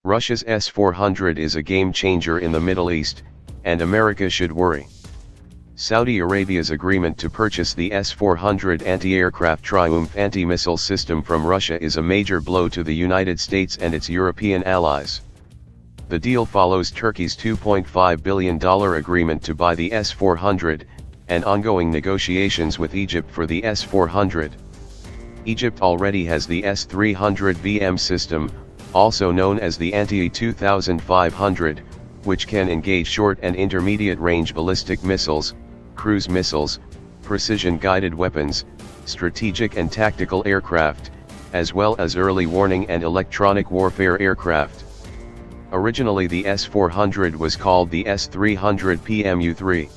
Russia's S-400 is a game changer in the Middle East, and America should worry. Saudi Arabia's agreement to purchase the S-400 anti-aircraft Triumf anti-missile system from Russia is a major blow to the United States and its European allies. The deal follows Turkey's $2.5 billion agreement to buy the S-400, and ongoing negotiations with Egypt for the S-400. Egypt already has the S-300 VM system, also known as the Antey 2500, which can engage short and intermediate range ballistic missiles, cruise missiles, precision-guided weapons, strategic and tactical aircraft, as well as early warning and electronic warfare aircraft. Originally the S-400 was called the S-300 PMU-3.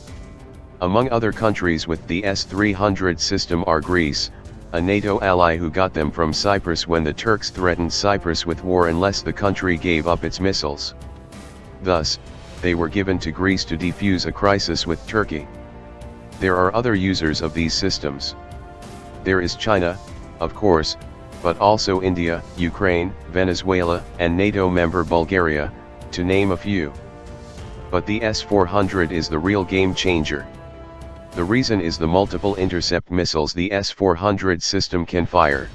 Among other countries with the S-300 system are Greece, a NATO ally who got them from Cyprus when the Turks threatened Cyprus with war unless the country gave up its missiles. Thus, they were given to Greece to defuse a crisis with Turkey. There are other users of these systems. There is China, of course, but also India, Ukraine, Venezuela, and NATO member Bulgaria, to name a few. But the S-400 is the real game changer. The reason is the multiple intercept missiles the S-400 system can fire.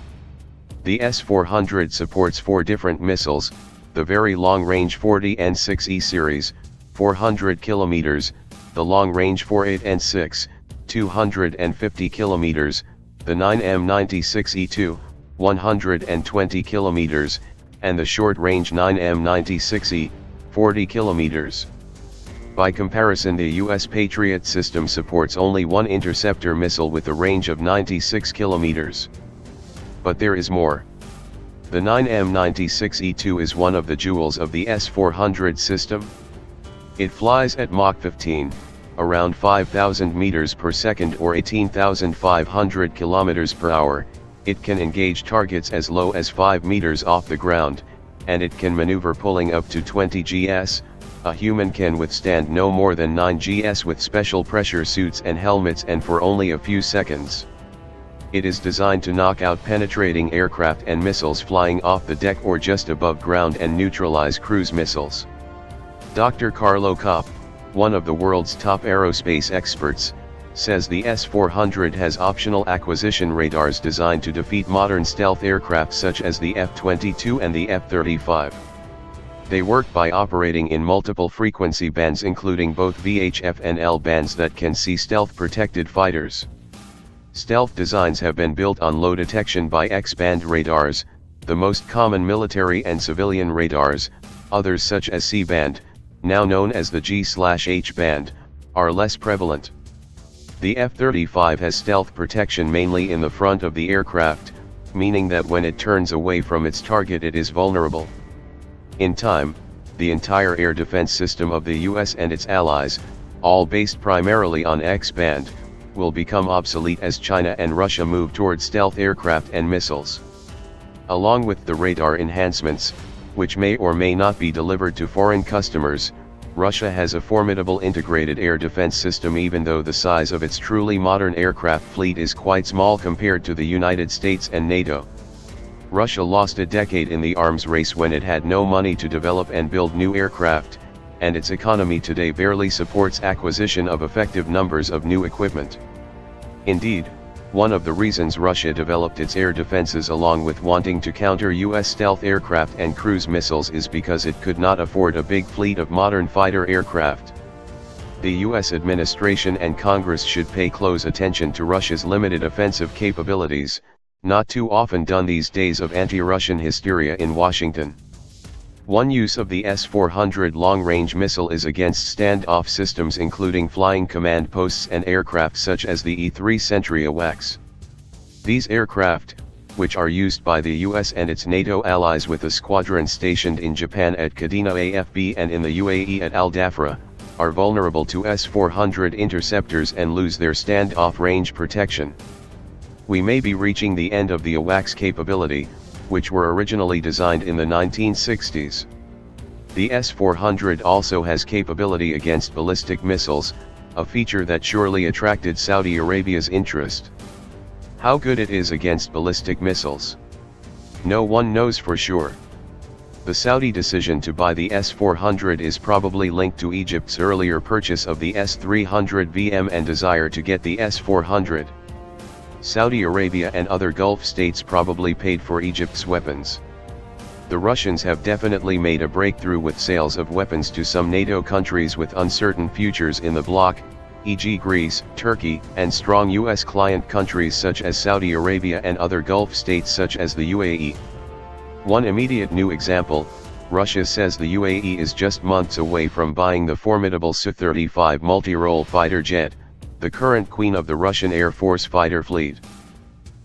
The S-400 supports 4 different missiles: the very long-range 40N6E series, 400 km, the long-range 48N6, 250 km, the 9M96E2, 120 km, and the short-range 9M96E, 40 km. By comparison, the US Patriot system supports only one interceptor missile with a range of 96 km. But there is more. The 9M96E2 is one of the jewels of the S-400 system. It flies at Mach 15, around 5,000 meters per second or 18,500 kilometers per hour. It can engage targets as low as 5 meters off the ground, and it can maneuver pulling up to 20 gs. A human can withstand no more than 9 gs with special pressure suits and helmets, and for only a few seconds. It is designed to knock out penetrating aircraft and missiles flying off the deck or just above ground and neutralize cruise missiles. Dr. Carlo Kopp, one of the world's top aerospace experts, says the S-400 has optional acquisition radars designed to defeat modern stealth aircraft such as the F-22 and the F-35. They work by operating in multiple frequency bands, including both VHF and L bands that can see stealth-protected fighters. Stealth designs have been built on low detection by X-band radars, the most common military and civilian radars. Others such as C-band, now known as the G/H band, are less prevalent. The F-35 has stealth protection mainly in the front of the aircraft, meaning that when it turns away from its target it is vulnerable. In time, the entire air defense system of the US and its allies, all based primarily on X-band, will become obsolete as China and Russia move toward stealth aircraft and missiles. Along with the radar enhancements, which may or may not be delivered to foreign customers, Russia has a formidable integrated air defense system, even though the size of its truly modern aircraft fleet is quite small compared to the United States and NATO. Russia lost a decade in the arms race when it had no money to develop and build new aircraft, and its economy today barely supports acquisition of effective numbers of new equipment. Indeed, one of the reasons Russia developed its air defenses along with wanting to counter US stealth aircraft and cruise missiles is because it could not afford a big fleet of modern fighter aircraft. The US administration and Congress should pay close attention to Russia's limited offensive capabilities, not too often done these days of anti-Russian hysteria in Washington. One use of the S-400 long-range missile is against standoff systems including flying command posts and aircraft such as the E-3 Sentry AWACS. These aircraft, which are used by the US and its NATO allies with a squadron stationed in Japan at Kadena AFB and in the UAE at Al Dhafra, are vulnerable to S-400 interceptors and lose their standoff range protection. We may be reaching the end of the AWACS capability, which were originally designed in the 1960s. The S-400 also has capability against ballistic missiles, a feature that surely attracted Saudi Arabia's interest. How good it is against ballistic missiles? No one knows for sure. The Saudi decision to buy the S-400 is probably linked to Egypt's earlier purchase of the S-300 VM and desire to get the S-400. Saudi Arabia and other Gulf states probably paid for Egypt's weapons. The Russians have definitely made a breakthrough with sales of weapons to some NATO countries with uncertain futures in the bloc, e.g. Greece, Turkey, and strong US client countries such as Saudi Arabia and other Gulf states such as the UAE. One immediate new example, Russia says the UAE is just months away from buying the formidable Su-35 multi-role fighter jet, the current queen of the Russian Air Force fighter fleet.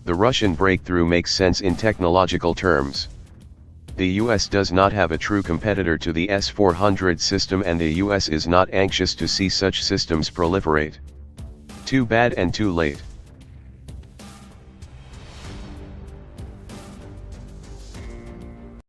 The Russian breakthrough makes sense in technological terms. The US does not have a true competitor to the S-400 system, and the US is not anxious to see such systems proliferate. Too bad and too late.